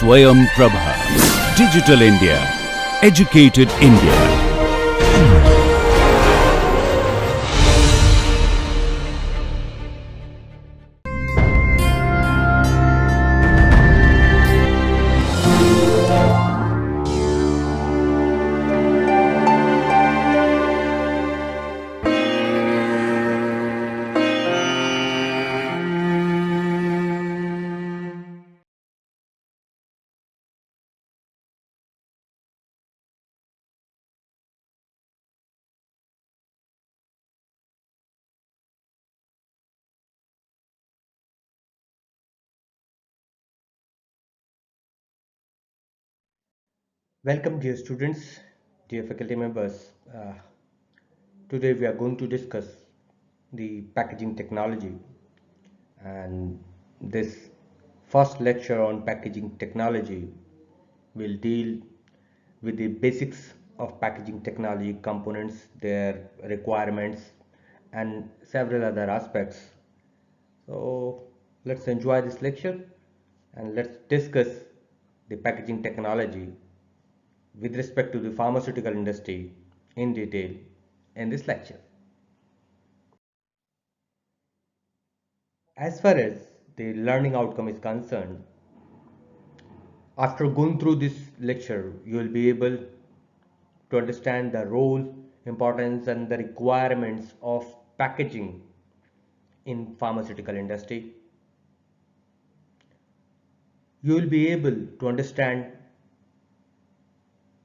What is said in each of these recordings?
Swayam Prabha. Digital India. Educated India. Welcome, dear students, dear faculty members. Today we are going to discuss the packaging technology, and this first lecture on packaging technology will deal with the basics of packaging technology components, their requirements, and several other aspects. So let's enjoy this lecture and let's discuss the packaging technology with respect to the pharmaceutical industry in detail in this lecture. As far as the learning outcome is concerned, after going through this lecture, you will be able to understand the role, importance, and the requirements of packaging in pharmaceutical industry. You will be able to understand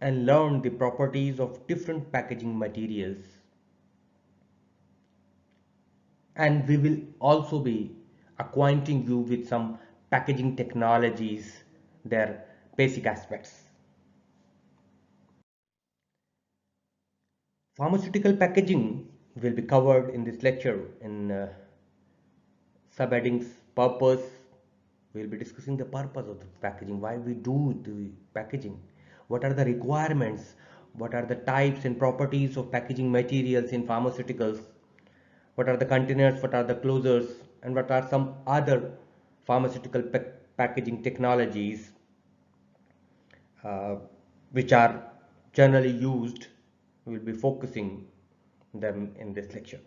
and learn the properties of different packaging materials, and we will also be acquainting you with some packaging technologies, their basic aspects. Pharmaceutical packaging will be covered in this lecture in subheadings. Purpose, we'll be discussing the purpose of the packaging, why we do the packaging, what are the requirements, what are the types and properties of packaging materials in pharmaceuticals, what are the containers, what are the closures, and what are some other pharmaceutical packaging technologies uh, which are generally used. We will be focusing them in this lecture.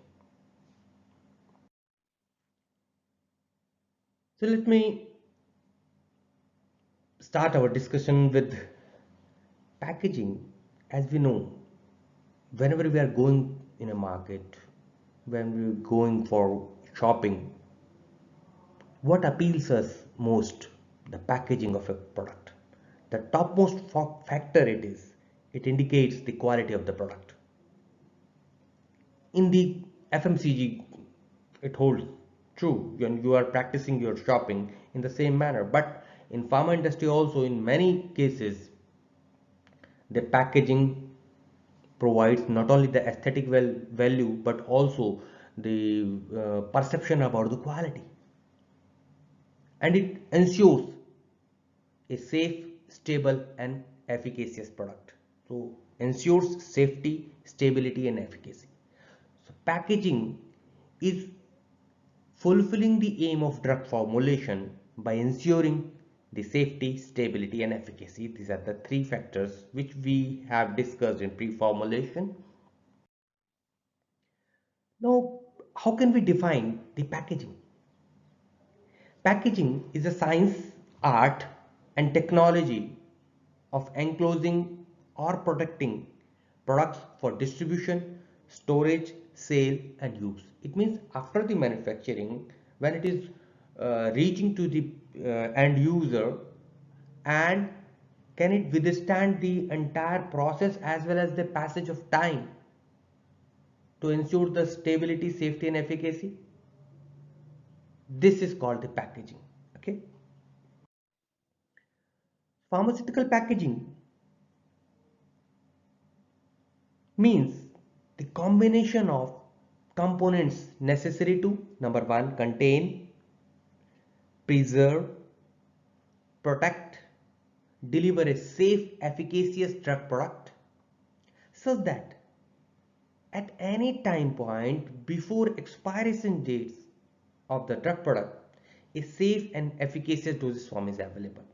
So let me start our discussion with packaging. As we know, whenever we are going in a market, when we are going for shopping, what appeals us most? The packaging of a product. The topmost factor it is, it indicates the quality of the product. In the FMCG, it holds true when you are practicing your shopping in the same manner, but in pharma industry also, in many cases, the packaging provides not only the aesthetic value but also the perception about the quality, and it ensures a safe, stable, and efficacious product. So ensures safety, stability, and efficacy. So packaging is fulfilling the aim of drug formulation by ensuring the safety, stability, and efficacy. These are the three factors which we have discussed in pre-formulation. Now, how can we define the packaging? Packaging is a science, art, and technology of enclosing or protecting products for distribution, storage, sale, and use. It means after the manufacturing, when it is reaching to the end user, and can it withstand the entire process as well as the passage of time to ensure the stability, safety, and efficacy. This is called the packaging. Okay. Pharmaceutical packaging means the combination of components necessary to number one, contain, preserve, protect, deliver a safe, efficacious drug product such that at any time point before expiration dates of the drug product, a safe and efficacious dosage form is available.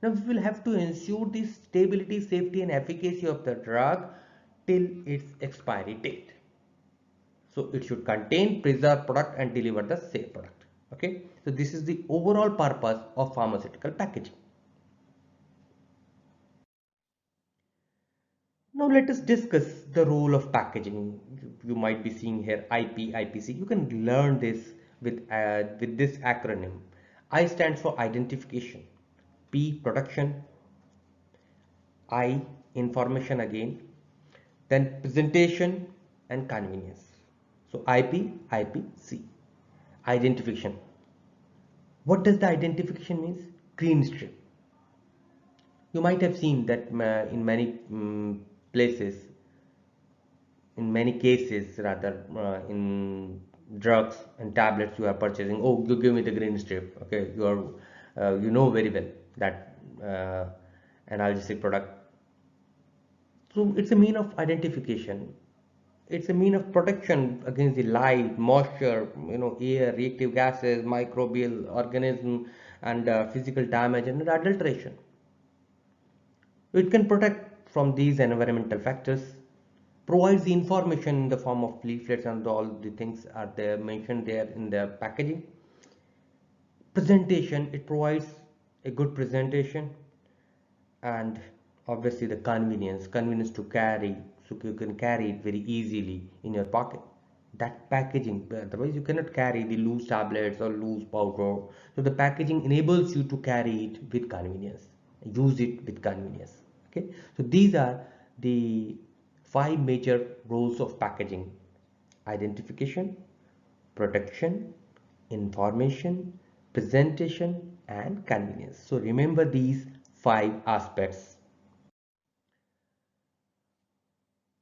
Now we will have to ensure the stability, safety and efficacy of the drug till its expiry date. So it should contain, preserve product and deliver the safe product. Okay, so this is the overall purpose of pharmaceutical packaging. Now let us discuss the role of packaging. You might be seeing here IP, IPC. You can learn this with this acronym. I stands for identification, P production, I information again, then presentation and convenience. So IP, IPC. Identification. What does the identification means? Green strip. You might have seen that in many places, in many cases rather, in drugs and tablets you are purchasing, oh, you give me the green strip. Okay, you are you know very well that analgesic product. So it's a mean of identification. It's a mean of protection against the light, moisture, air, reactive gases, microbial organism, and physical damage and adulteration. It can protect from these environmental factors, provides the information in the form of leaflets, and all the things are there mentioned there in the packaging. Presentation, it provides a good presentation, and obviously the convenience to carry, so you can carry it very easily in your pocket. That packaging, otherwise you cannot carry the loose tablets or loose powder. So the packaging enables you to carry it with convenience, use it with convenience. Okay, so these are the 5 major roles of packaging: identification, protection, information, presentation and convenience. So remember these 5 aspects.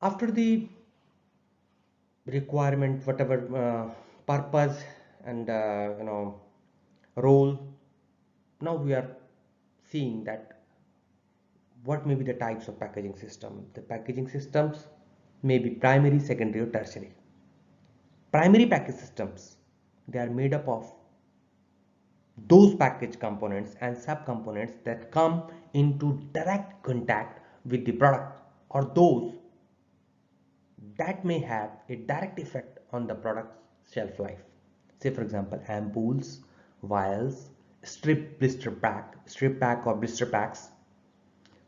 After the requirement, whatever purpose and role, now we are seeing that what may be the types of packaging system. The packaging systems may be primary, secondary or tertiary. Primary package systems, they are made up of those package components and subcomponents that come into direct contact with the product, or those that may have a direct effect on the product's shelf life. Say for example, ampoules, vials, strip pack or blister packs.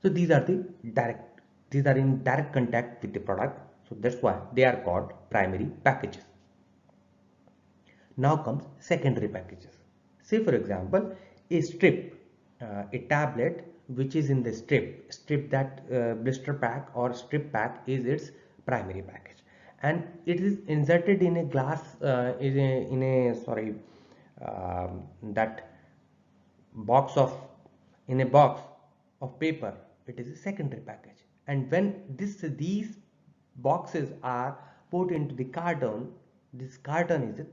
So these are in direct contact with the product. So that's why they are called primary packages. Now comes secondary packages. Say for example, a strip, a tablet which is in the strip that blister pack or strip pack is its primary package, and it is inserted in a glass, that box of in a box of paper. It is a secondary package, and when these boxes are put into the carton, this carton is a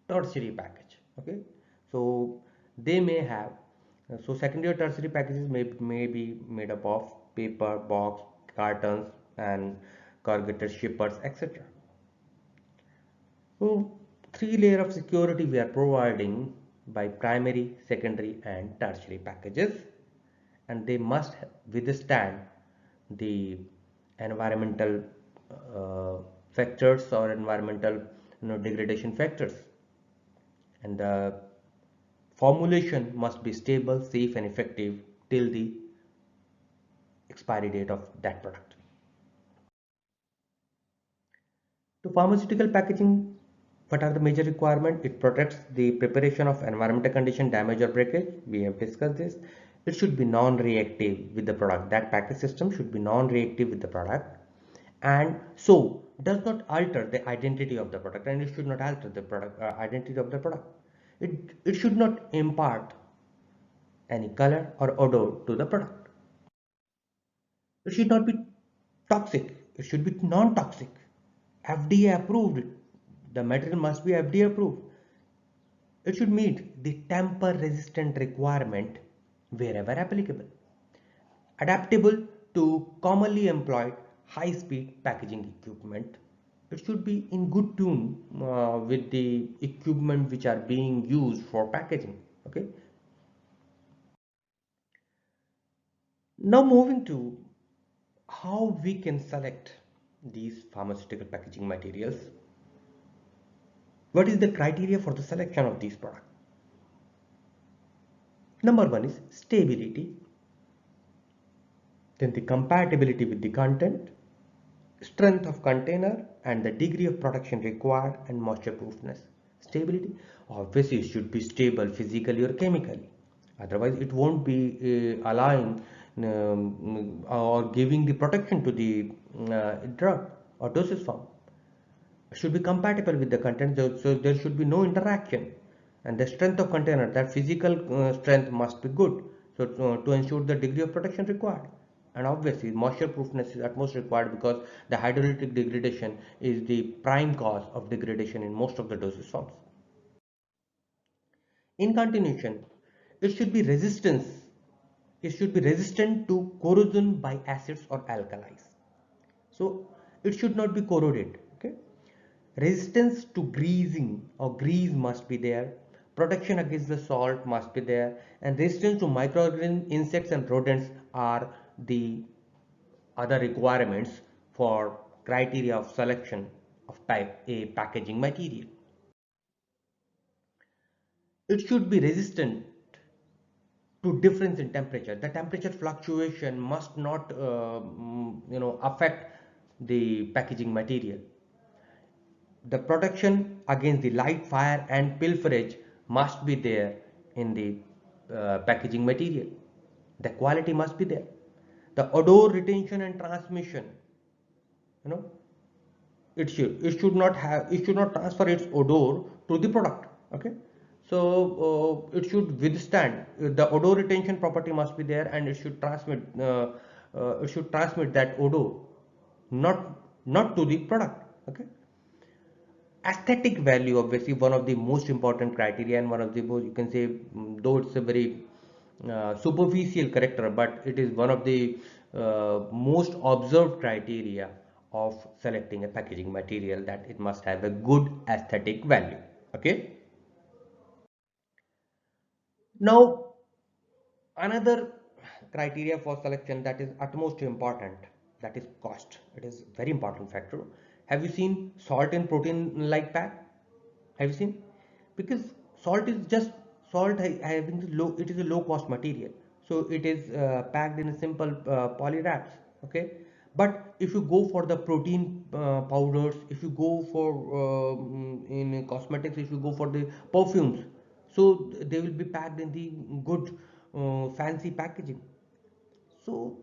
tertiary package. Okay, so they may have, so secondary or tertiary packages may be made up of paper, box, cartons and corrugated shippers, etc. So 3 layer of security we are providing by primary, secondary and tertiary packages, and they must withstand the environmental factors or environmental degradation factors, and the formulation must be stable, safe and effective till the expiry date of that product. To pharmaceutical packaging, what are the major requirements? It protects the preparation of environmental condition, damage or breakage. We have discussed this. It should be non-reactive with the product. That package system should be non-reactive with the product, and so does not alter the identity of the product, and it should not alter the product identity of the product. It should not impart any color or odor to the product. It should not be toxic. It should be non-toxic. FDA approved. The material must be FDA approved. It should meet the tamper resistant requirement wherever applicable. Adaptable to commonly employed high speed packaging equipment. It should be in good tune with the equipment which are being used for packaging. Okay. Now moving to how we can select these pharmaceutical packaging materials. What is the criteria for the selection of these products? Number one is stability, then the compatibility with the content, strength of container, and the degree of protection required, and moisture proofness. Stability, obviously it should be stable physically or chemically, otherwise it won't be allowing or giving the protection to the drug or dosage form. Should be compatible with the content, so there should be no interaction. And the strength of container, that physical strength must be good, so to ensure the degree of protection required. And obviously moisture proofness is utmost required, because the hydrolytic degradation is the prime cause of degradation in most of the dosage forms. In continuation, it should be resistance it should be resistant to corrosion by acids or alkalis. So it should not be corroded. Okay, resistance to greasing or grease must be there, protection against the salt must be there, and resistance to microorganisms, insects and rodents are the other requirements for criteria of selection of a packaging material. It should be resistant to difference in temperature. The temperature fluctuation must not affect the packaging material. The protection against the light, fire and pilferage must be there in the packaging material. The quality must be there. The odor retention and transmission, you know, it should not transfer its odor to the product. Okay, so it should withstand, the odor retention property must be there, and it should transmit that odor, not to the product. Okay, aesthetic value, obviously one of the most important criteria, and one of the most, you can say, though it's a very superficial character, but it is one of the most observed criteria of selecting a packaging material, that it must have a good aesthetic value. Okay, now another criteria for selection that is utmost important, that is cost. It is very important factor. Have you seen salt in protein like pack? Have you seen? Because salt is just salt having the low, it is a low cost material, so it is packed in a simple poly wraps. Okay, but if you go for the protein powders, if you go for in cosmetics, if you go for the perfumes, so they will be packed in the good fancy packaging. So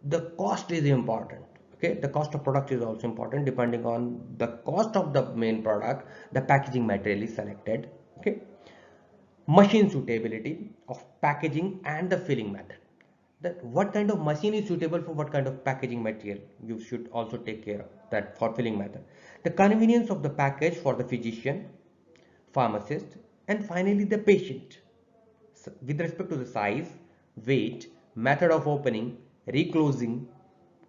the cost is important. Okay, the cost of product is also important. Depending on the cost of the main product, the packaging material is selected. Okay, machine suitability of packaging and the filling method, that what kind of machine is suitable for what kind of packaging material, you should also take care of that for filling method. The convenience of the package for the physician, pharmacist, and finally the patient, with respect to the size, weight, method of opening, reclosing,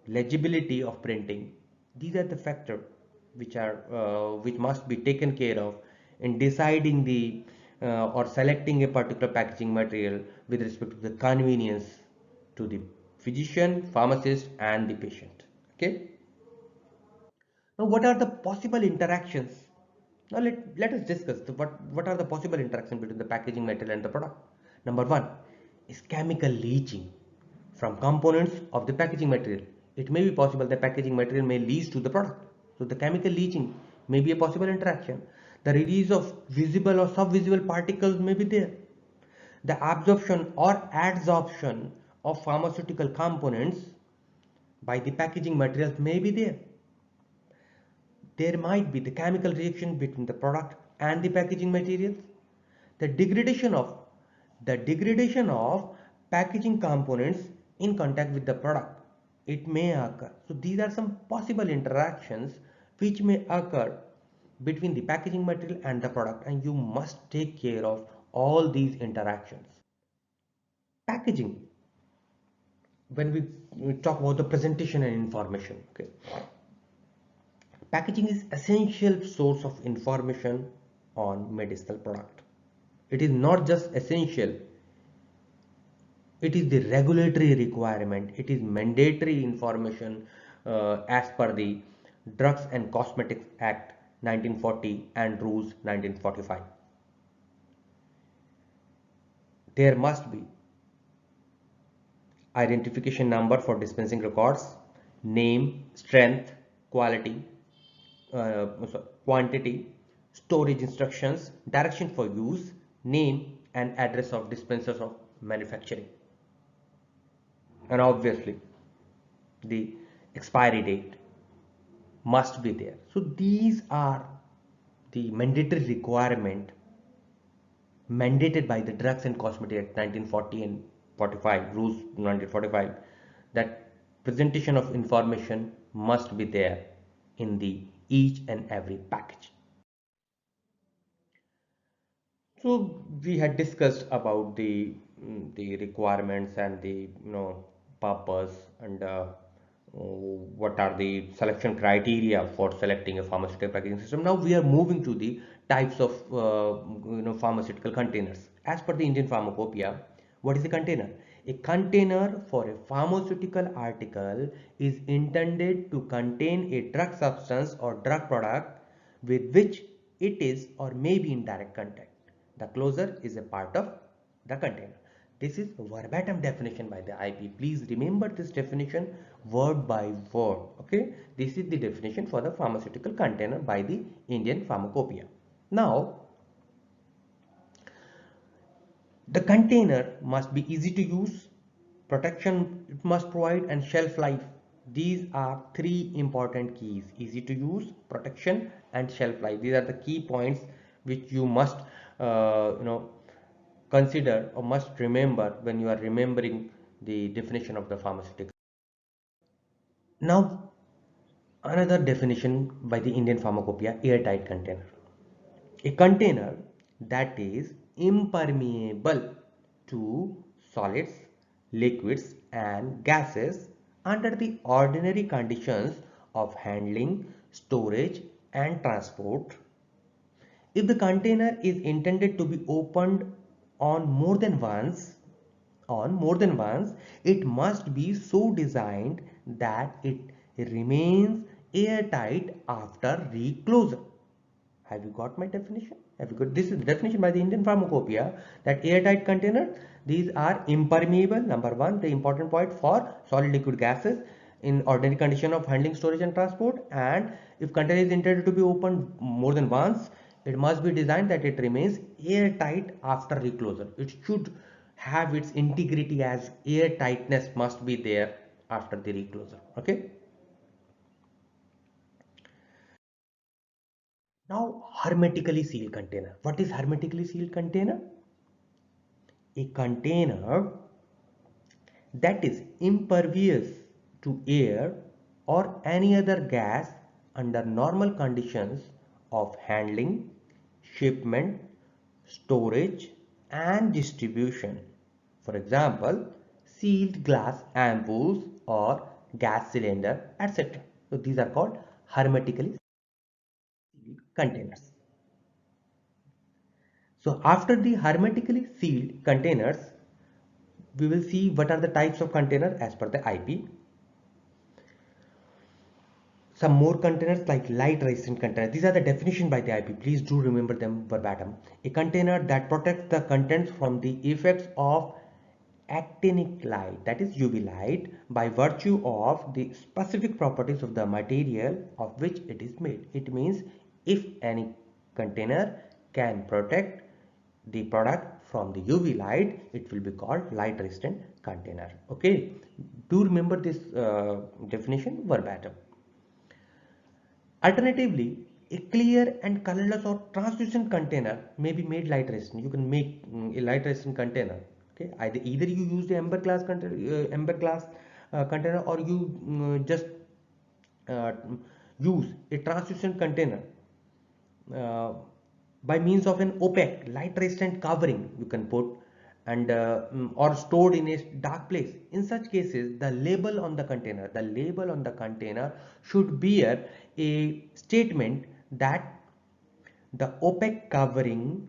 legibility of printing. These are the factors which must be taken care of in deciding the or selecting a particular packaging material with respect to the convenience to the physician, pharmacist, and the patient. Okay. Now, what are the possible interactions? Now, let us discuss what are the possible interactions between the packaging material and the product. Number one is chemical leaching from components of the packaging material. It may be possible the packaging material may leach to the product. So, the chemical leaching may be a possible interaction. The release of visible or subvisible particles may be there. The absorption or adsorption of pharmaceutical components by the packaging materials may be there. There might be the chemical reaction between the product and the packaging materials. The degradation of packaging components in contact with the product, it may occur. So these are some possible interactions which may occur between the packaging material and the product, and you must take care of all these interactions. Packaging, when we talk about the presentation and information. Okay, packaging is essential source of information on medicinal product. It is not just essential, It is the regulatory requirement. It is mandatory information as per the Drugs and Cosmetics Act 1940 and Rules 1945. There must be identification number for dispensing records, name, strength, quality, quantity, storage instructions, direction for use, name and address of dispensers of manufacturing, and obviously the expiry date must be there. So these are the mandatory requirement mandated by the Drugs and Cosmetics Act 1940 and 45, rules 1945, that presentation of information must be there in the each and every package. So we had discussed about the requirements and the purpose and what are the selection criteria for selecting a pharmaceutical packaging system. Now we are moving to the types of pharmaceutical containers. As per the Indian Pharmacopoeia, what is a container? A container for a pharmaceutical article is intended to contain a drug substance or drug product with which it is or may be in direct contact. The closure is a part of the container. This is verbatim definition by the IP. Please remember this definition word by word. Okay, this is the definition for the pharmaceutical container by the Indian Pharmacopoeia. Now, the container must be easy to use, protection it must provide, and shelf life. These are three important keys: easy to use, protection, and shelf life. These are the key points which you must consider or must remember when you are remembering the definition of the pharmaceutical. Now, another definition by the Indian Pharmacopoeia: airtight container. A container that is impermeable to solids, liquids, and gases under the ordinary conditions of handling, storage, and transport. If the container is intended to be opened on more than once, it must be so designed that it remains airtight after reclosure. Have you got my definition? Have you got this is the definition by the Indian Pharmacopoeia that airtight container, these are impermeable, number one, the important point, for solid liquid gases in ordinary condition of handling, storage and transport. And if container is intended to be opened more than once, it must be designed that it remains airtight after reclosure. It should have its integrity as airtightness must be there after the reclosure. Okay. Now, hermetically sealed container. What is hermetically sealed container? A container that is impervious to air or any other gas under normal conditions of handling, shipment, storage, and distribution. For example, sealed glass ampoules or gas cylinder, etc. So these are called hermetically sealed containers. So after the hermetically sealed containers, we will see what are the types of container as per the IP. Some more containers like light resistant container. These are the definition by the IP. Please do remember them verbatim. A container that protects the contents from the effects of actinic light, that is UV light, by virtue of the specific properties of the material of which it is made. It means if any container can protect the product from the UV light, it will be called light resistant container. Okay, do remember this definition verbatim. Alternatively, a clear and colorless or translucent container may be made light resistant. You can make a light resistant container. Okay, either you use the amber glass container, or you just uh, use a translucent container uh, by means of an opaque light resistant covering you can put, and or stored in a dark place. In such cases, the label on the container should bear a statement that the opaque covering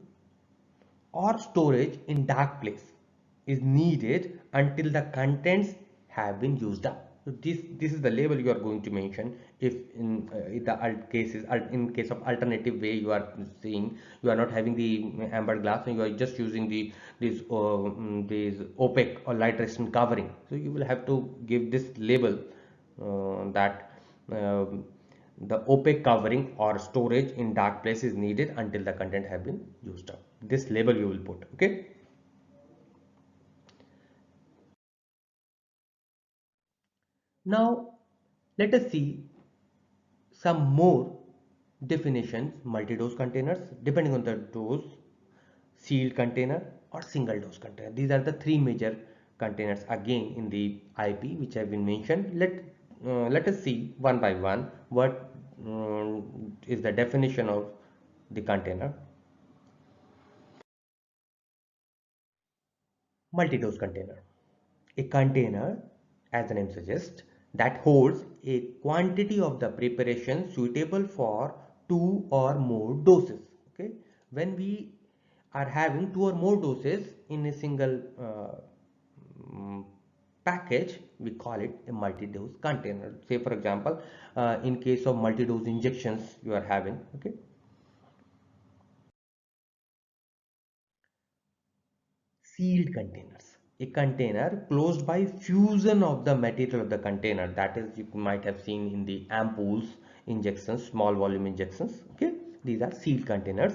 or storage in dark place. is needed until the contents have been used up. So this is the label you are going to mention if in the in case of alternative way you are seeing you are not having the amber glass and you are just using these opaque or light resistant covering. So you will have to give this label that the opaque covering or storage in dark place is needed until the content have been used up. This label you will put. Okay. Now let us see some more definitions. Multi-dose containers, depending on the dose, sealed container or single dose container. These are the three major containers again in the IP which have been mentioned. Let us see one by one what is the definition of the container. Multi-dose container, a container, as the name suggests, that holds a quantity of the preparation suitable for two or more doses. Okay, when we are having two or more doses in a single mm, package, we call it a multi-dose container. Say for example, in case of multi-dose injections you are having. Okay, sealed containers, a container closed by fusion of the material of the container, that is you might have seen in the ampoules injections, small volume injections. Okay, these are sealed containers.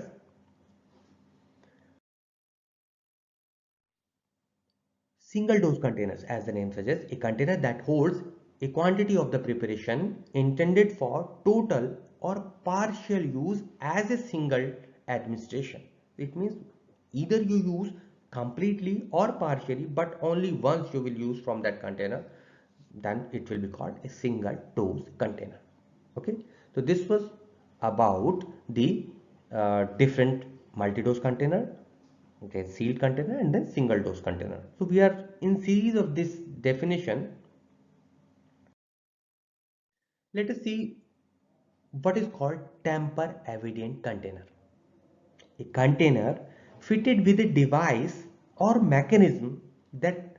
Single dose containers, as the name suggests, a container that holds a quantity of the preparation intended for total or partial use as a single administration. It means either you use completely or partially, but only once you will use from that container, then it will be called a single dose container. Okay, so this was about the different multi-dose container, okay, sealed container and then single dose container. So we are in series of this definition. Let us see what is called tamper evident container. A container fitted with a device or mechanism that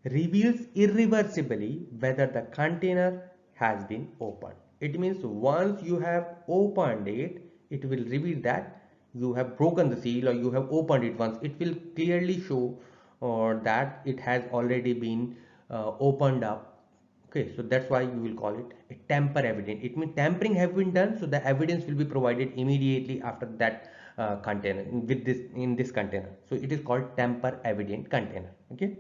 reveals irreversibly whether the container has been opened. It means once you have opened it, it will reveal that you have broken the seal or you have opened it once. It will clearly show that it has already been opened up. Okay, so that's why you will call it a tamper evident. It means tampering have been done, so the evidence will be provided immediately after that container with this in this container. So it is called tamper evident container. Okay.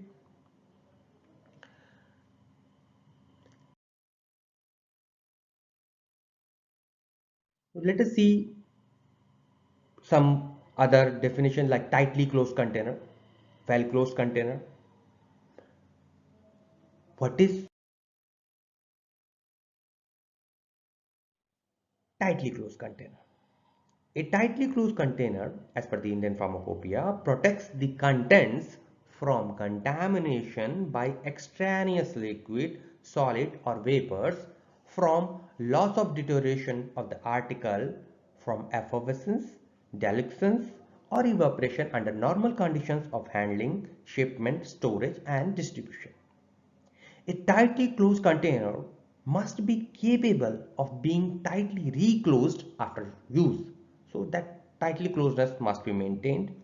So let us see some other definition like tightly closed container, well closed container. What is tightly closed container? A tightly closed container, as per the Indian Pharmacopoeia, protects the contents from contamination by extraneous liquid, solid or vapors, from loss of deterioration of the article, from effervescence, dilutions or evaporation under normal conditions of handling, shipment, storage and distribution. A tightly closed container must be capable of being tightly reclosed after use. So that tightly closedness must be maintained.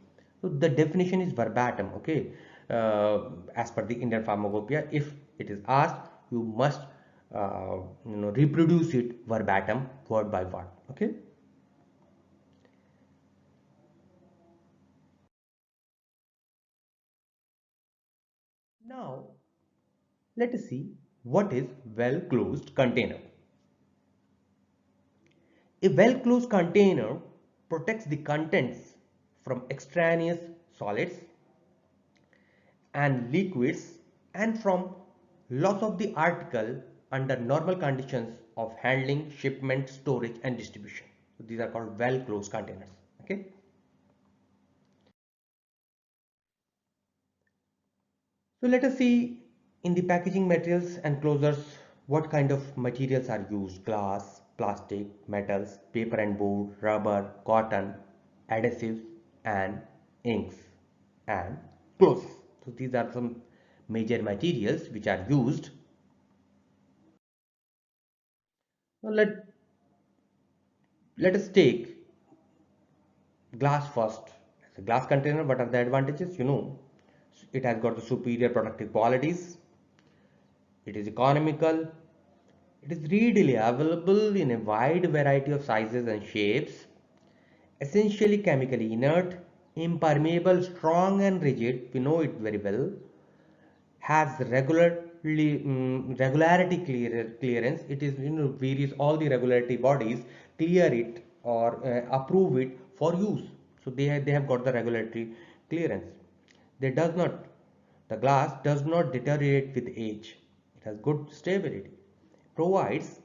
So the definition is verbatim, okay? As per the Indian Pharmacopoeia, if it is asked, you must reproduce it verbatim, word by word, okay? Now let us see what is well closed container. A well-closed container protects the contents from extraneous solids and liquids and from loss of the article under normal conditions of handling, shipment, storage and distribution. So these are called well-closed containers. Okay. So let us see in the packaging materials and closures what kind of materials are used: glass, plastic, metals, paper and board, rubber, cotton, adhesives and inks and clothes. So these are some major materials which are used. Now let us take glass first. As a glass container, what are the advantages? It has got the superior productive qualities. It is economical. It is readily available in a wide variety of sizes and shapes. Essentially chemically inert, impermeable, strong and rigid. We know it very well. Has regularity clearance. It is various all the regularity bodies clear it or approve it for use. So they have got the regulatory clearance. They does not The glass does not deteriorate with age. It has good stability. Provides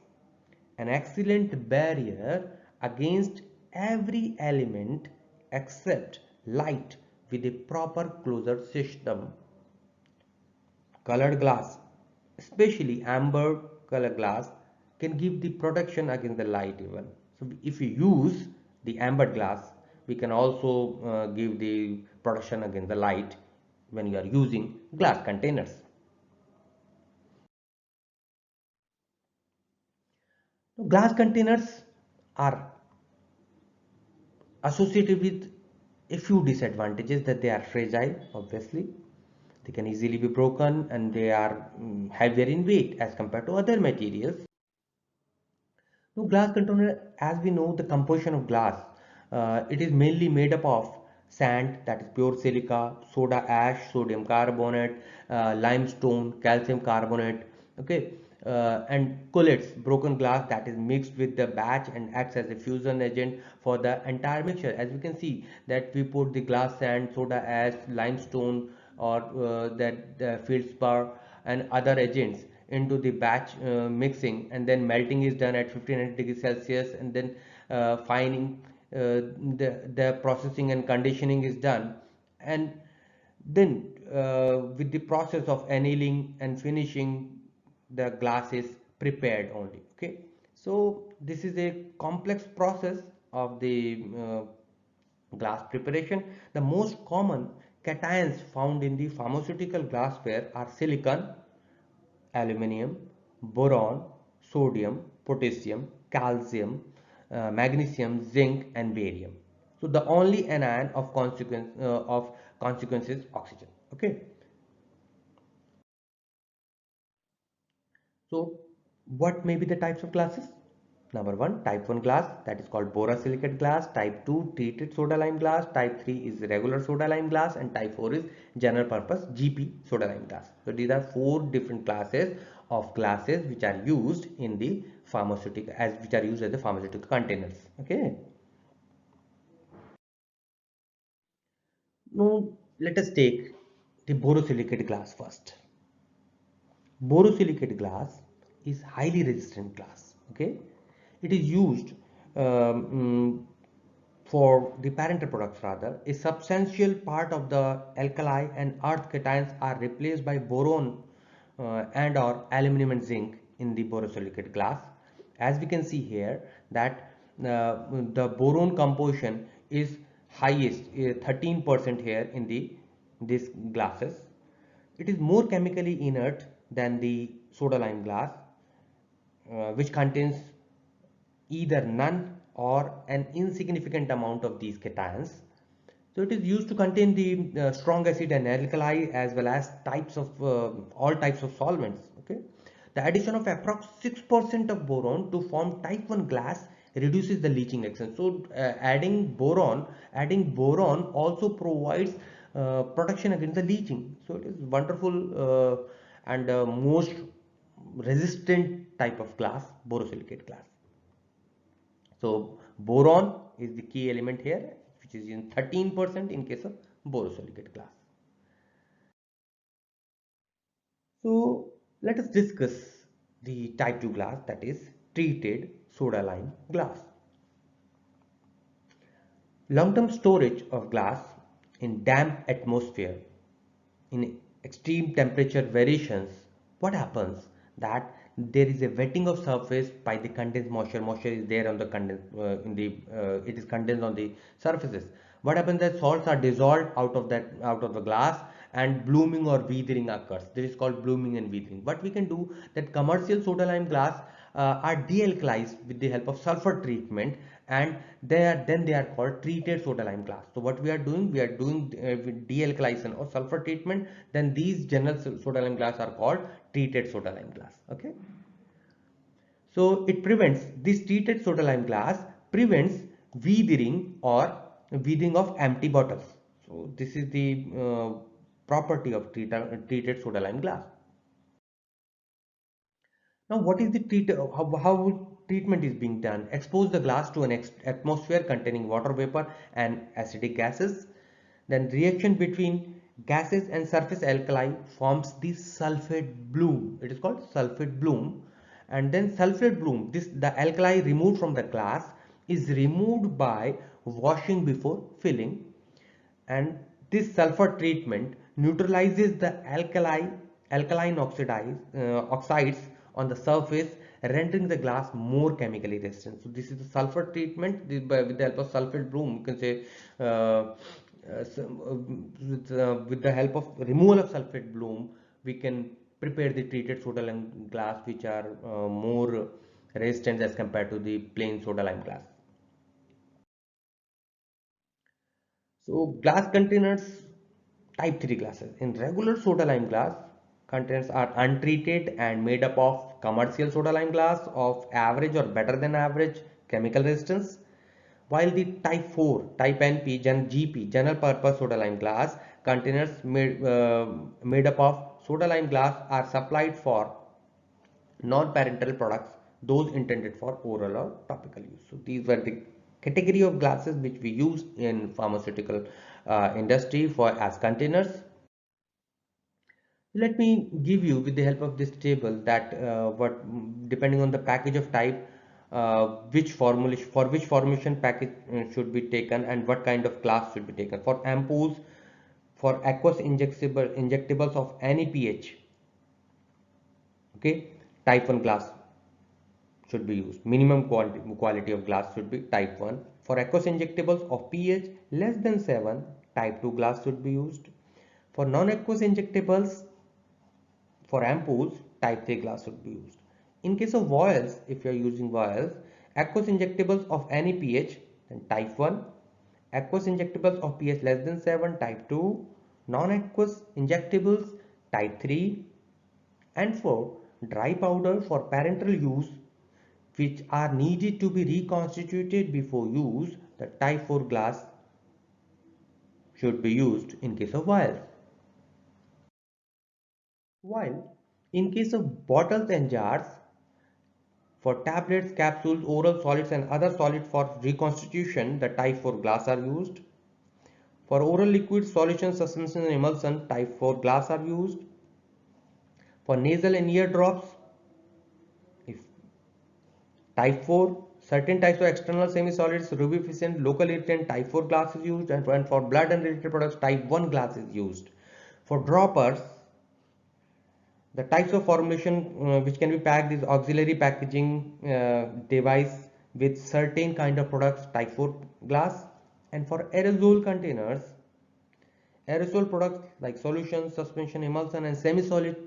an excellent barrier against every element except light with a proper closure system. Colored glass, especially amber color glass, can give the protection against the light even. So if you use the amber glass, we can also give the protection against the light when you are using glass containers. So glass containers are associated with a few disadvantages, that they are fragile, obviously. They can easily be broken and they are heavier in weight as compared to other materials. So glass container, as we know, the composition of glass, it is mainly made up of sand, that is pure silica, soda ash, sodium carbonate, limestone, calcium carbonate, okay, and cullets, broken glass that is mixed with the batch and acts as a fusion agent for the entire mixture. As we can see that we put the glass, sand, soda ash, limestone, or that feldspar and other agents into the batch mixing, and then melting is done at 1500 degrees Celsius, and then fining, the processing and conditioning is done, and then with the process of annealing and finishing, the glass is prepared only. Okay, so this is a complex process of the glass preparation. The most common cations found in the pharmaceutical glassware are silicon, aluminium, boron, sodium, potassium, calcium, magnesium, zinc, and barium. So the only anion of consequence is oxygen. Okay. So what may be the types of glasses? Number one, type 1 glass, that is called borosilicate glass. Type 2, treated soda lime glass. Type 3 is regular soda lime glass, and type 4 is general purpose GP soda lime glass. So these are four different classes of glasses which are used in the pharmaceutical, which are used as the pharmaceutical containers. Okay. Now let us take the borosilicate glass first. Borosilicate glass is highly resistant glass. Okay, it is used for the parental products. Rather, a substantial part of the alkali and earth cations are replaced by boron and or aluminum and zinc in the borosilicate glass. As we can see here that the boron composition is highest, 13% here in these glasses. It is more chemically inert than the soda lime glass, which contains either none or an insignificant amount of these cations. So it is used to contain the strong acid and alkali, as well as types of all types of solvents. Okay, the addition of approx 6% of boron to form type 1 glass reduces the leaching action. So adding boron also provides protection against the leaching. So it is wonderful and most resistant type of glass, borosilicate glass. So boron is the key element here, which is in 13% in case of borosilicate glass. So let us discuss the type 2 glass, that is treated soda lime glass. Long-term storage of glass in damp atmosphere, in extreme temperature variations, what happens that there is a wetting of surface by the condensed moisture. Moisture is there on the it is condensed on the surfaces. What happens that salts are dissolved out of the glass, and blooming or weathering occurs. This is called blooming and weathering. What we can do, that commercial soda lime glass are de-alkalized with the help of sulfur treatment, and then they are called treated soda lime glass. So what we are doing with de-alkalization or sulfur treatment, then these general soda lime glass are called treated soda lime glass. Okay. So it prevents, this treated soda lime glass prevents weathering of empty bottles. So this is the property of treated soda lime glass. Now, what is the how treatment is being done? Expose the glass to an atmosphere containing water vapor and acidic gases. Then reaction between gases and surface alkali forms the sulfate bloom. It is called sulfate bloom. And then sulfate bloom, the alkali removed from the glass is removed by washing before filling, and this sulfur treatment neutralizes the alkaline oxides on the surface, rendering the glass more chemically resistant. So this is the sulfur treatment with the help of sulfate bloom. You can say with the help of removal of sulfate bloom, we can prepare the treated soda lime glass, which are more resistant as compared to the plain soda lime glass. So glass containers, type 3 glasses. In regular soda lime glass, containers are untreated and made up of commercial soda lime glass of average or better than average chemical resistance, while the type 4, type NP, GP, general purpose soda lime glass containers made up of soda lime glass are supplied for non-parenteral products, those intended for oral or topical use. So these were the category of glasses which we use in pharmaceutical industry for as containers. Let me give you, with the help of this table, that depending on the package of type, which formulation package should be taken and what kind of glass should be taken. For ampoules, for aqueous injectables of any pH, okay, type 1 glass should be used. Minimum quality of glass should be type 1. For aqueous injectables of pH less than 7, type 2 glass should be used. For non-aqueous injectables, for ampoules, type 3 glass should be used. In case of vials, if you are using vials, aqueous injectables of any pH, then type 1. Aqueous injectables of pH less than 7, type 2. Non-aqueous injectables, type 3. And for dry powder for parenteral use, which are needed to be reconstituted before use, the type 4 glass should be used in case of vials. While in case of bottles and jars, for tablets, capsules, oral solids and other solids for reconstitution, the type 4 glass are used. For oral liquids, solution, suspension and emulsion, type 4 glass are used. For nasal and ear drops, if type 4, certain types of external semi-solids, rubefacient, local irritant, type 4 glass is used, and for blood and related products, type 1 glass is used. For droppers, the types of formulation which can be packed is auxiliary packaging device with certain kind of products, type 4 glass. And for aerosol containers, aerosol products like solution, suspension, emulsion and semi-solid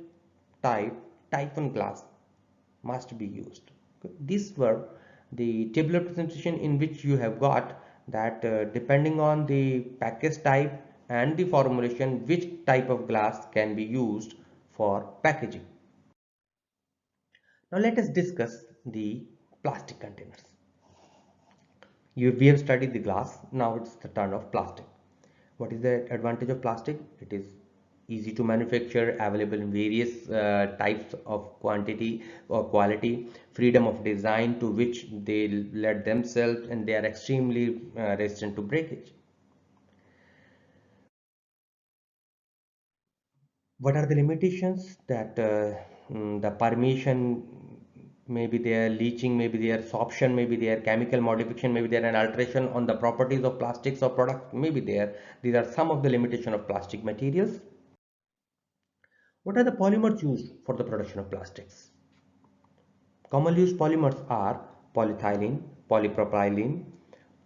type 1 glass must be used. These were the tabular presentation in which you have got that depending on the package type and the formulation, which type of glass can be used for packaging. Now let us discuss the plastic containers. We have studied the glass, now it's the turn of plastic. What is the advantage of plastic? It is easy to manufacture, available in various types of quantity or quality, freedom of design to which they led themselves, and they are extremely resistant to breakage. What are the limitations? That the permeation may be there, leaching may be there, sorption may be there, chemical modification may be there, and alteration on the properties of plastics or products may be there. These are some of the limitations of plastic materials. What are the polymers used for the production of plastics? Commonly used polymers are polyethylene, polypropylene,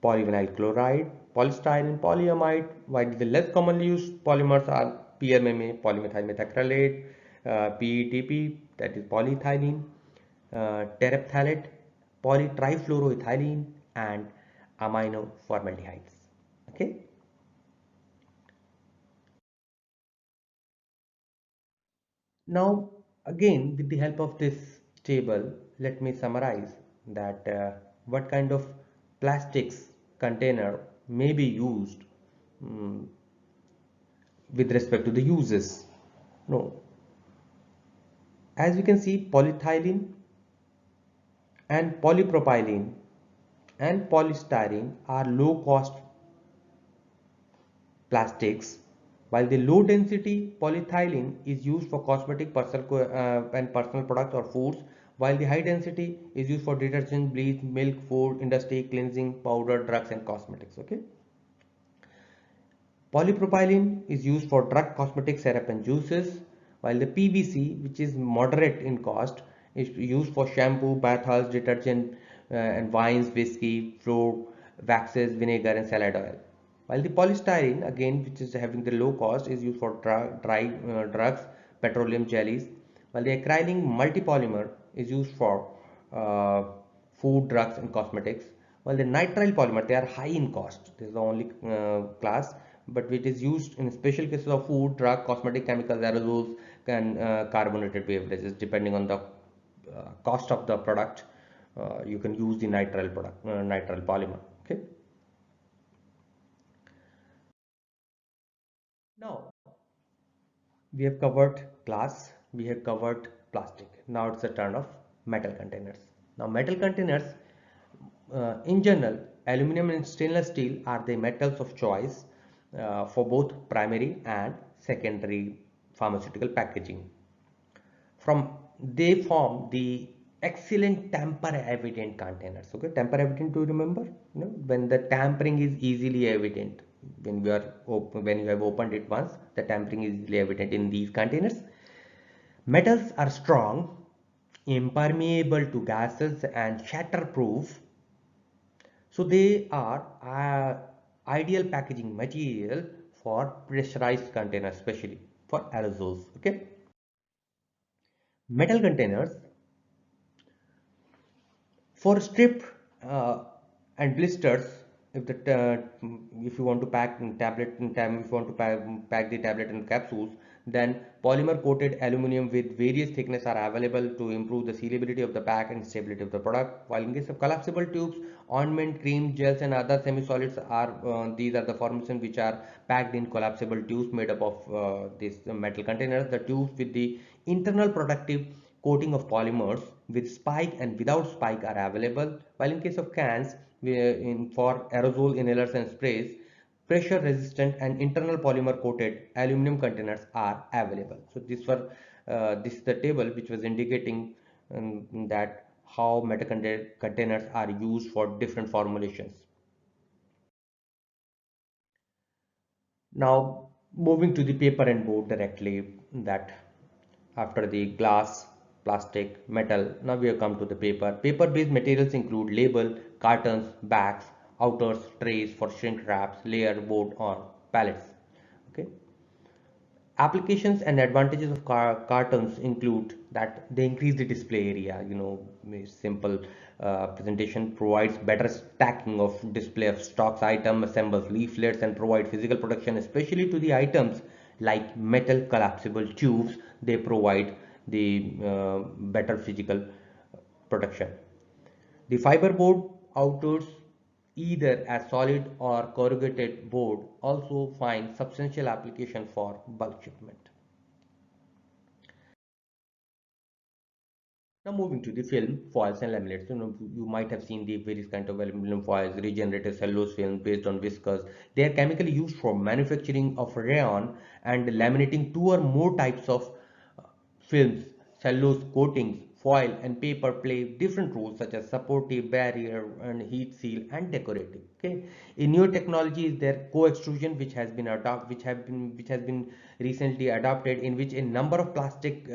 polyvinyl chloride, polystyrene, polyamide, while the less commonly used polymers are PMMA, polymethyl methacrylate, PETP, that is polyethylene, terephthalate, polytrifluoroethylene, and amino formaldehydes. Okay. Now, again, with the help of this table, let me summarize that what kind of plastics container may be used mm, with respect to the uses. No, as we can see, polyethylene and polypropylene and polystyrene are low cost plastics, while the low density polyethylene is used for cosmetic and personal products or foods, while the high density is used for detergent, bleach, milk, food, industry, cleansing, powder, drugs and cosmetics. Okay. Polypropylene is used for drug, cosmetic, syrup and juices, while the PVC, which is moderate in cost, is used for shampoo, bath salts, detergent and wines, whiskey, flour, waxes, vinegar and salad oil. While the polystyrene, again, which is having the low cost, is used for dry drugs, petroleum jellies, while the acrylic multipolymer is used for uh, food, drugs and cosmetics, while the nitrile polymer, they are high in cost. This is the only class, but it is used in special cases of food, drug, cosmetic, chemicals, aerosols, and carbonated beverages. Depending on the cost of the product, you can use the nitrile polymer. Okay. Now we have covered glass, we have covered plastic. Now it's the turn of metal containers. Now metal containers, in general, aluminum and stainless steel are the metals of choice for both primary and secondary pharmaceutical packaging. From they form the excellent tamper evident containers. Okay, tamper evident, do you remember? You know, when the tampering is easily evident, when when you have opened it once, the tampering is easily evident in these containers. Metals are strong, impermeable to gases and shatterproof, so they are ideal packaging material for pressurized containers, especially for aerosols. Okay, metal containers for strip uh, and blisters. If you want to pack tablet if you want to pack the tablet in capsules, then polymer coated aluminum with various thickness are available to improve the sealability of the pack and stability of the product. While in case of collapsible tubes, ointment, cream, gels and other semi-solids are these are the formulations which are packed in collapsible tubes made up of these metal containers. The tubes with the internal protective coating of polymers with spike and without spike are available, while in case of cans for aerosol inhalers and sprays, pressure resistant and internal polymer coated aluminum containers are available. So this is the table which was indicating that how metal containers are used for different formulations. Now moving to the paper and board directly, that after the glass, plastic, metal, now we have come to the paper. Paper based materials include label, cartons, bags, outers, trays for shrink wraps, layer, board or pallets. Okay. Applications and advantages of cartons include that they increase the display area. You know, simple presentation provides better stacking of display of stocks item, assembles leaflets and provide physical protection, especially to the items like metal collapsible tubes. They provide the better physical protection. The fiberboard outdoors, either as solid or corrugated board, also find substantial application for bulk shipment. Now moving to the film, foils and laminates. You might have seen the various kind of aluminum foils, regenerative cellulose film based on viscose. They are chemically used for manufacturing of rayon and laminating two or more types of films. Cellulose coatings, foil and paper play different roles such as supportive, barrier and heat seal and decorative. Okay. In newer technology is there co-extrusion, which has been which has been recently adopted, in which a number of plastic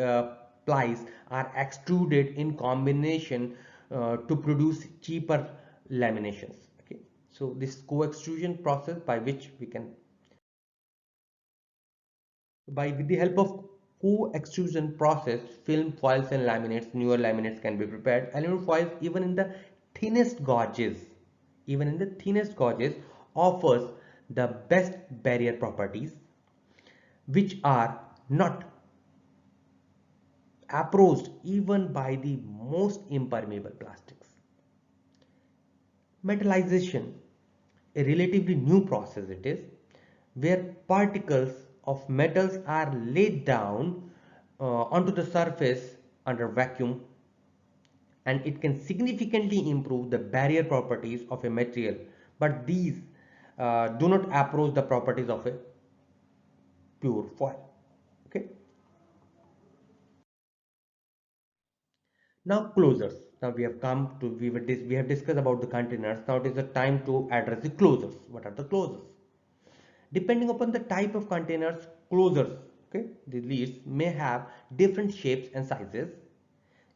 plies are extruded in combination to produce cheaper laminations. Okay. So this co-extrusion process by which we can With the help of co-extrusion process, film foils and laminates, newer laminates can be prepared. Aluminum foils, thinnest gauges, even in the thinnest gauges, offers the best barrier properties, which are not approached even by the most impermeable plastics. Metallization, a relatively new process it is, where particles of metals are laid down onto the surface under vacuum, and it can significantly improve the barrier properties of a material, but these do not approach the properties of a pure foil. Okay. Now closures. Now we have discussed about the containers. Now it is the time to address the closures. What are the closures? Depending upon the type of containers, closures, okay, the lids may have different shapes and sizes.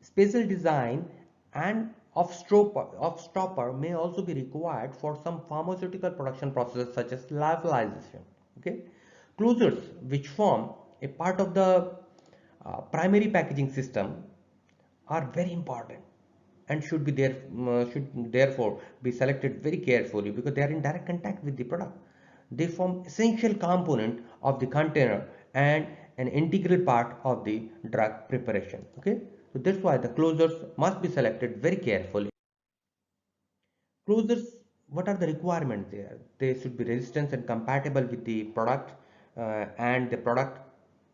Special design and of stopper may also be required for some pharmaceutical production processes such as lyophilization. Okay, closures which form a part of the primary packaging system are very important and should therefore be selected very carefully because they are in direct contact with the product. They form essential component of the container and an integral part of the drug preparation. Okay, so that's why the closures must be selected very carefully. Closures, what are the requirements there? They should be resistant and compatible with the product and the product,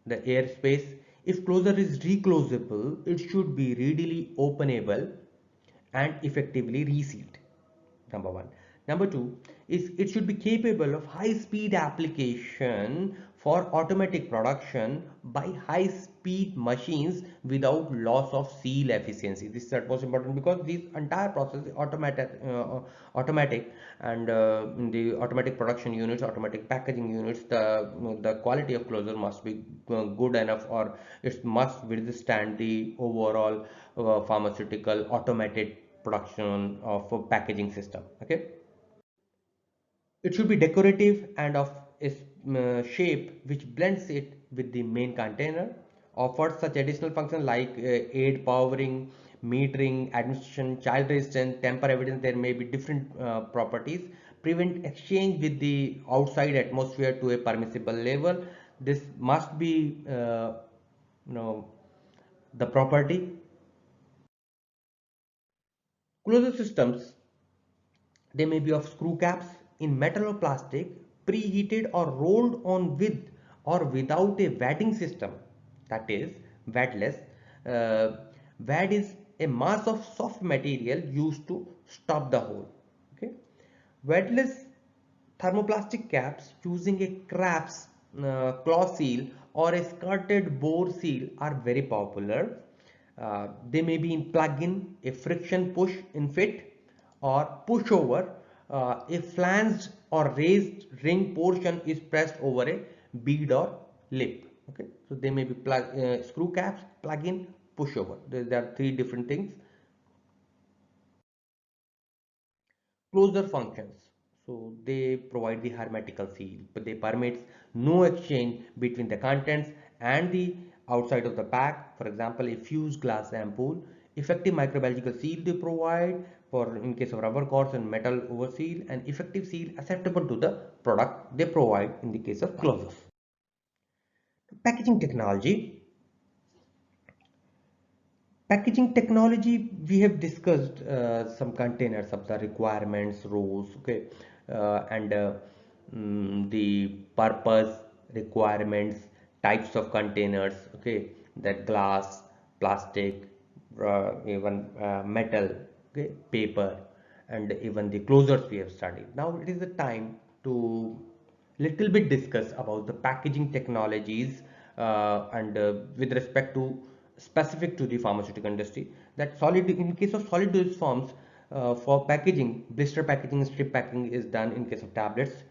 the airspace. If closure is reclosable, it should be readily openable and effectively resealed. Number one. Number two is it should be capable of high speed application for automatic production by high speed machines without loss of seal efficiency. This is most important because this entire process is automatic, and in the automatic production units, automatic packaging units, the quality of closure must be good enough, or it must withstand the overall pharmaceutical automated production of a packaging system. Okay, it should be decorative and of a shape which blends it with the main container. Offers such additional functions like aid powering, metering, administration, child resistance, temper evidence. There may be different properties. Prevent exchange with the outside atmosphere to a permissible level. This must be you know the property. Closure systems, they may be of screw caps in metal or plastic, preheated or rolled on with or without a wadding system, that is wadless. Uh, Wad is a mass of soft material used to stop the hole. Okay, wadless thermoplastic caps using a Crafts claw seal or a skirted bore seal are very popular. They may be in plug-in, a friction push in fit, or pushover. A flanged or raised ring portion is pressed over a bead or lip. Okay, so they may be screw caps, plug-in, pushover. There are three different things. Closure functions, so they provide the hermetical seal, but they permits no exchange between the contents and the outside of the pack. For example, a fused glass ampoule. Effective microbiological seal they provide for in case of rubber cords and metal over seal, and effective seal acceptable to the product they provide in the case of closures. Packaging technology. Packaging technology, we have discussed some containers of the requirements, rules, okay, and the purpose, requirements, types of containers, okay, that glass, plastic, even metal, okay, paper, and even the closures we have studied. Now it is the time to little bit discuss about the packaging technologies and with respect to specific to the pharmaceutical industry, that solid in case of solid dosage forms, for packaging, blister packaging, strip packing is done in case of tablets.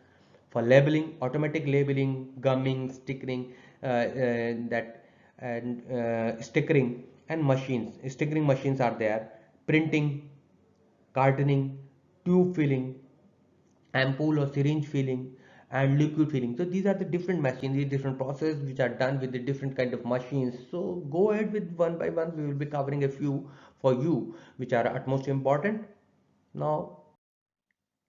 For labeling, automatic labeling, gumming, stickering, that and stickering and machines, stickering machines are there. Printing, cartoning, tube filling, ampoule or syringe filling, and liquid filling. So these are the different machines, different processes which are done with the different kind of machines. So go ahead with one by one. We will be covering a few for you which are utmost important. Now,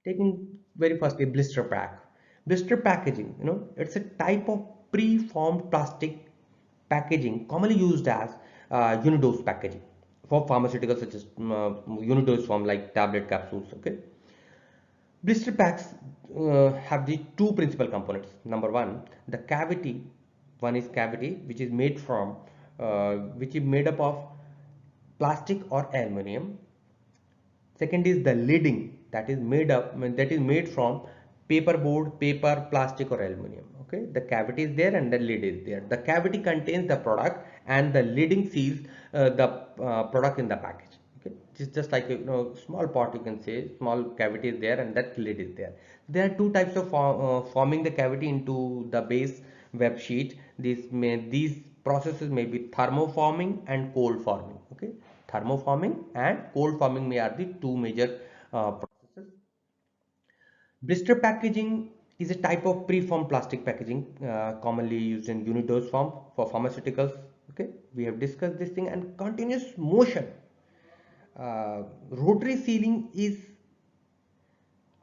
taking very firstly blister pack. Blister packaging, it's a type of pre-formed plastic packaging commonly used as unidose packaging for pharmaceuticals such as unidose form like tablet capsules. Okay, blister packs have the two principal components. Number one, the cavity. One is cavity, which is made up of plastic or aluminum. Second is the lidding, that is made from paper board, paper, plastic or aluminum. Okay, the cavity is there and the lid is there. The cavity contains the product and the lidding seals the product in the package. Okay, it's just like small pot, you can say small cavity is there and that lid is there. There are two types of forming the cavity into the base web sheet. These processes may be thermoforming and cold forming. Okay, thermoforming and cold forming may are the two major processes. Blister packaging is a type of preformed plastic packaging commonly used in unidose form for pharmaceuticals. Okay, we have discussed this thing. And continuous motion, rotary sealing is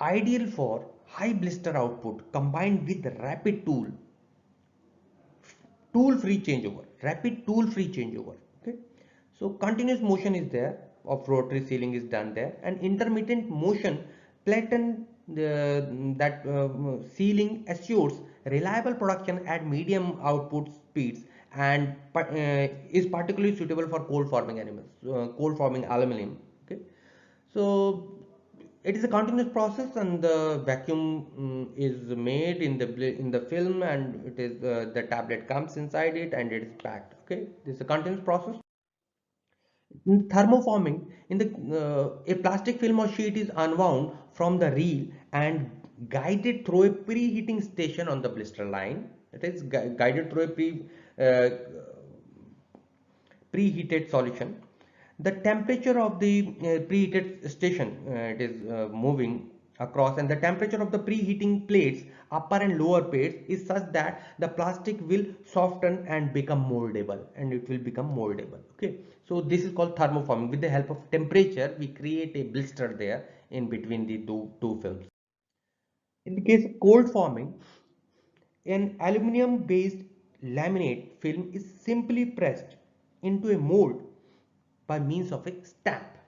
ideal for high blister output combined with rapid tool free changeover, rapid tool free changeover. Okay, so continuous motion is there of rotary sealing is done there, and intermittent motion platen that sealing assures reliable production at medium output speeds, and is particularly suitable for cold forming aluminum. Okay, so it is a continuous process, and the vacuum is made in the film, and it is the tablet comes inside it and it is packed. Okay, this is a continuous process. In thermoforming, a plastic film or sheet is unwound from the reel and guided through a preheating station on the blister line. It is guided through a preheated solution. The temperature of the preheated station, it is moving across, and the temperature of the preheating plates, upper and lower plates, is such that the plastic will soften and become moldable, Okay, so this is called thermoforming. With the help of temperature, we create a blister there in between the two films. In the case of cold forming, an aluminum based laminate film is simply pressed into a mold by means of a stamp.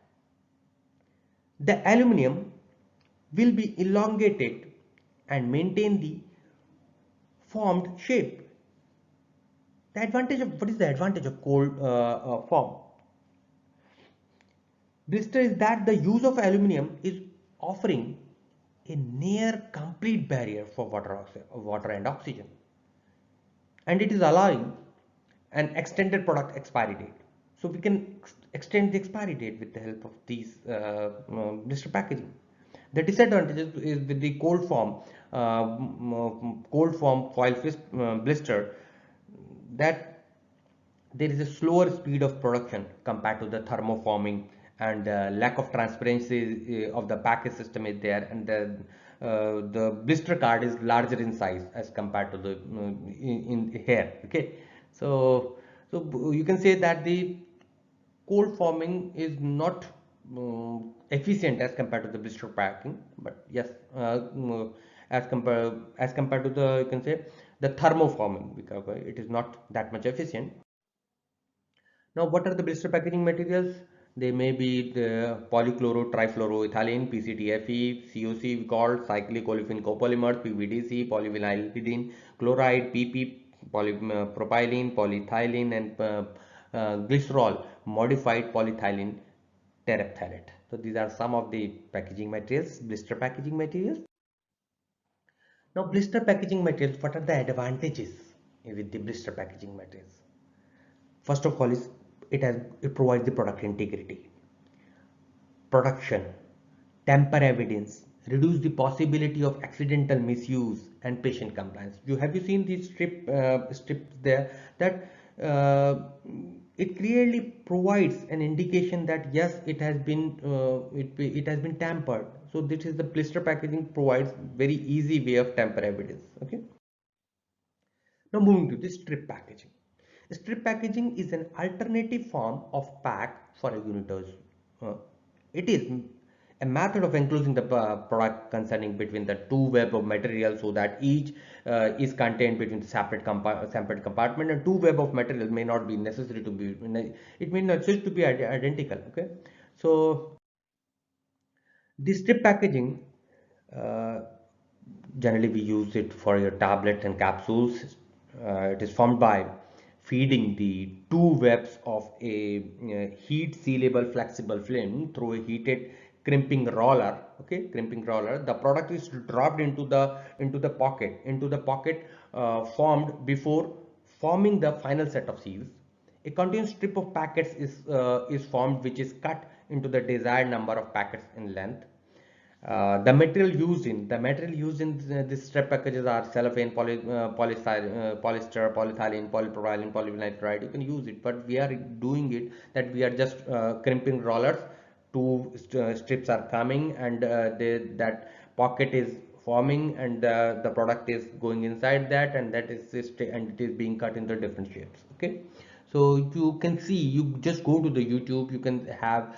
The aluminum will be elongated and maintain the formed shape. What is the advantage of cold form blister is that the use of aluminum is offering a near complete barrier for water and oxygen, and it is allowing an extended product expiry date. So we can extend the expiry date with the help of these blister packaging. The disadvantages is with the cold form foil blister, that there is a slower speed of production compared to the thermoforming, and lack of transparency of the package system is there, and the blister card is larger in size as compared to the in here. Okay, so you can say that the cold forming is not efficient as compared to the blister packing, but yes, as compared to the, you can say, the thermoforming, because it is not that much efficient. Now, what are the blister packaging materials? They may be the polychloro trifluoroethylene, PCTFE, COC, we called cyclic olefin copolymers, PVDC, polyvinylidene chloride, PP, polypropylene, polyethylene, and glycerol modified polyethylene terephthalate. So these are some of the packaging materials, blister packaging materials. Now, blister packaging materials, what are the advantages with the blister packaging materials? First of all, is it provides the product integrity, production, tamper evidence, reduce the possibility of accidental misuse, and patient compliance. Have you seen these strips there, that it clearly provides an indication that yes, it has been tampered. So this is the blister packaging provides very easy way of tamper evidence. Okay. Now moving to the strip packaging. Strip packaging is an alternative form of pack for a unit dose. Uh, it is a method of enclosing the product concerning between the two web of material so that each is contained between the separate compartment, and two web of material may not be necessary to be, it may not necessary to be identical. Okay, so the strip packaging, uh, generally we use it for your tablets and capsules. It is formed by feeding the two webs of a heat sealable flexible film through a heated crimping roller. Okay, crimping roller. The product is dropped into the pocket formed before forming the final set of seals. A continuous strip of packets is formed, which is cut into the desired number of packets in length. The material used in these strip packages are cellophane, polyester, polyethylene, polypropylene, polyvinyl. You can use it, but we are doing it that we are just crimping rollers. Two strips are coming, and that pocket is forming, and the product is going inside that, and and it is being cut into different shapes. Okay, so you can see, you just go to the YouTube, you can have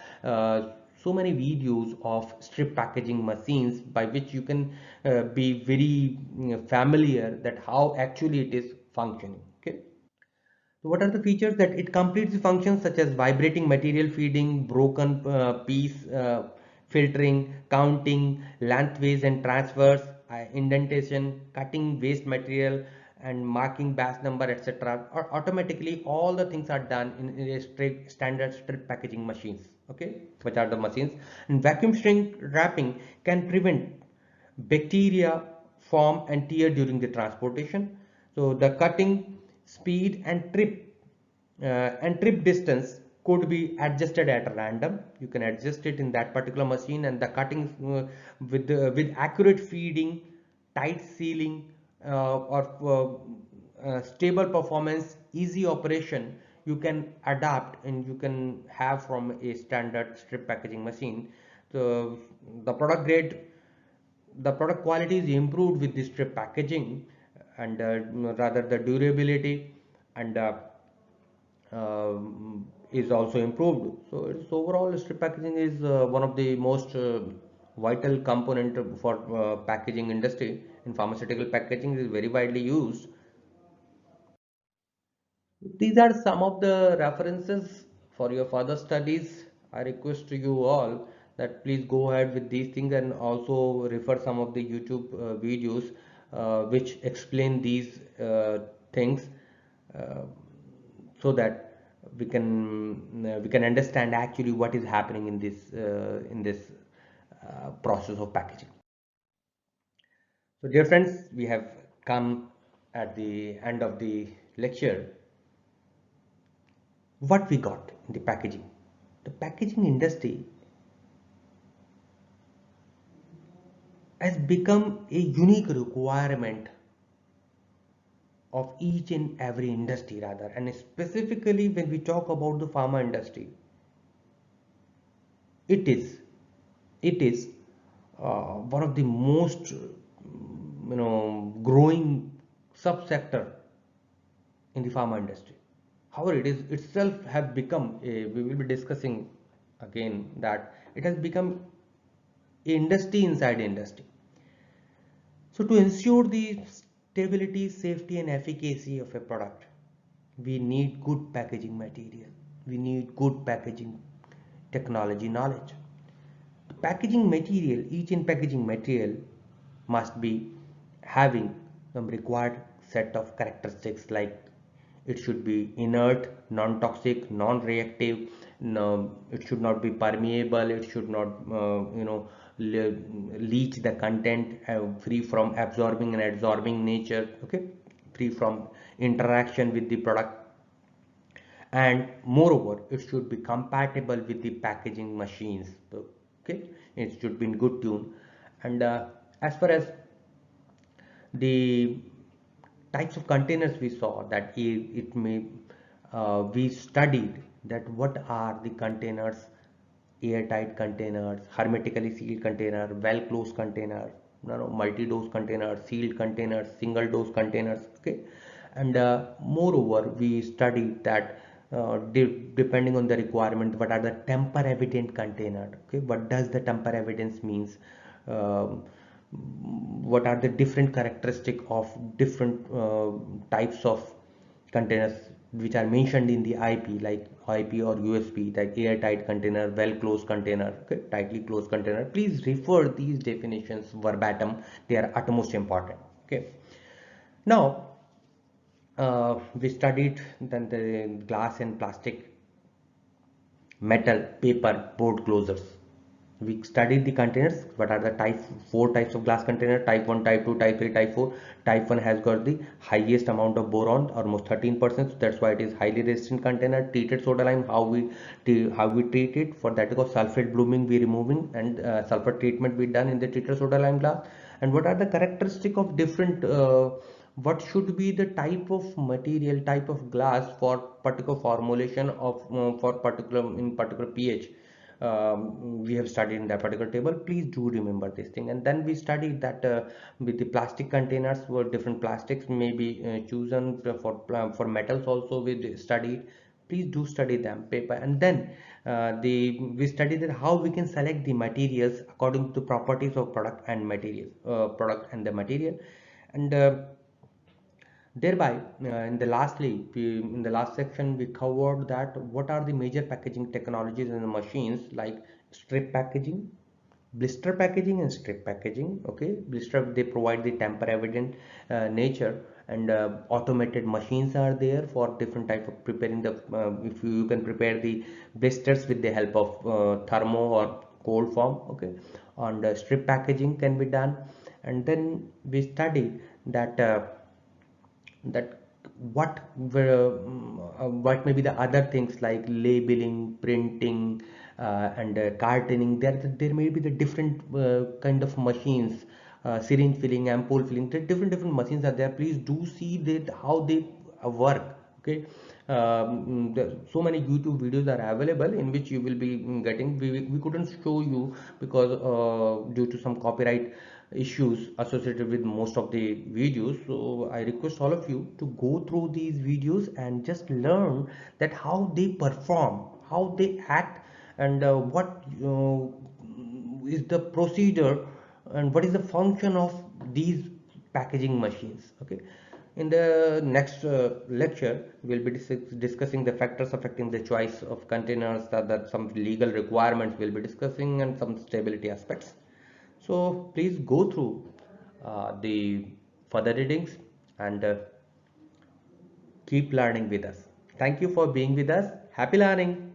so many videos of strip packaging machines by which you can be very familiar that how actually it is functioning. Okay, so what are the features? That it completes the functions such as vibrating material feeding, broken piece filtering, counting, lengthways and transfers, indentation, cutting waste material, and marking batch number, etc. Or automatically, all the things are done in a standard strip packaging machines. Okay, which are the machines. And vacuum shrink wrapping can prevent bacteria form and tear during the transportation. So the cutting speed and trip distance could be adjusted at random. You can adjust it in that particular machine, and the cutting with accurate feeding, tight sealing, or stable performance, easy operation, you can adapt and you can have from a standard strip packaging machine. So the product grade the product quality is improved with this strip packaging, and rather the durability and is also improved. So it's overall, strip packaging is one of the most vital component for packaging industry. In pharmaceutical packaging, is very widely used. These are some of the references for your further studies. I request to you all that please go ahead with these things, and also refer some of the YouTube videos which explain these things, uh, so that we can understand actually what is happening in this process of packaging. So dear friends, we have come at the end of the lecture. What we got in the packaging? The packaging industry has become a unique requirement of each and every industry, rather, and specifically when we talk about the pharma industry, it is it is one of the most growing subsector in the pharma industry. However, it is itself have become we will be discussing again that it has become industry inside industry. So to ensure the stability, safety and efficacy of a product, we need good packaging material. We need good packaging technology knowledge. The packaging material, each in packaging material must be having some required set of characteristics, like it should be inert, non-toxic, non-reactive. No, it should not be permeable. It should not, leach the content, free from absorbing and adsorbing nature. Okay, free from interaction with the product, and moreover, it should be compatible with the packaging machines. Okay, it should be in good tune. And as far as the types of containers, we saw that it may we studied that what are the containers airtight containers, hermetically sealed container, well closed container, multi-dose containers, sealed containers, single dose containers. Okay, and moreover we studied that depending on the requirement, what are the tamper evident container. Okay, what does the tamper evidence means? Um, what are the different characteristic of different types of containers which are mentioned in the IP, like IP or USB, like airtight container, well closed container, okay, tightly closed container. Please refer these definitions verbatim, they are utmost important. Okay, now we studied then the glass and plastic, metal, paper, board closures. We studied the containers. What are the four types of glass container? Type 1, type 2, type 3, type 4. Type 1 has got the highest amount of boron, almost 13%, so that's why it is highly resistant container. Treated soda lime, how we treat it? For that, because sulfate blooming we removing, and sulfur treatment we done in the treated soda lime glass. And what are the characteristic of different what should be the type of material, type of glass for particular formulation of for particular pH. We have studied in that particular table. Please do remember this thing. And then we studied that with the plastic containers, were different plastics may be chosen for metals also we studied. Please do study them, paper. And then we studied that how we can select the materials according to properties of product and material, product and the material. And thereby, in the last section, we covered that what are the major packaging technologies in the machines, like strip packaging, blister packaging, and strip packaging. Okay, blister, they provide the tamper evident nature, and automated machines are there for different type of preparing the. If you can prepare the blisters with the help of thermo or cold form. Okay, and strip packaging can be done, and then we study that. That what may be the other things like labeling, printing, and cartoning. There may be the different kind of machines, syringe filling, ampoule filling. Different machines are there. Please do see that how they work. Okay, so many YouTube videos are available in which you will be getting. We couldn't show you because due to some copyright issues associated with most of the videos. So I request all of you to go through these videos and just learn that how they perform, how they act, and what is the procedure, and what is the function of these packaging machines. Okay, in the next lecture we'll be discussing the factors affecting the choice of containers, that some legal requirements we'll be discussing, and some stability aspects. So please go through the further readings, and keep learning with us. Thank you for being with us. Happy learning.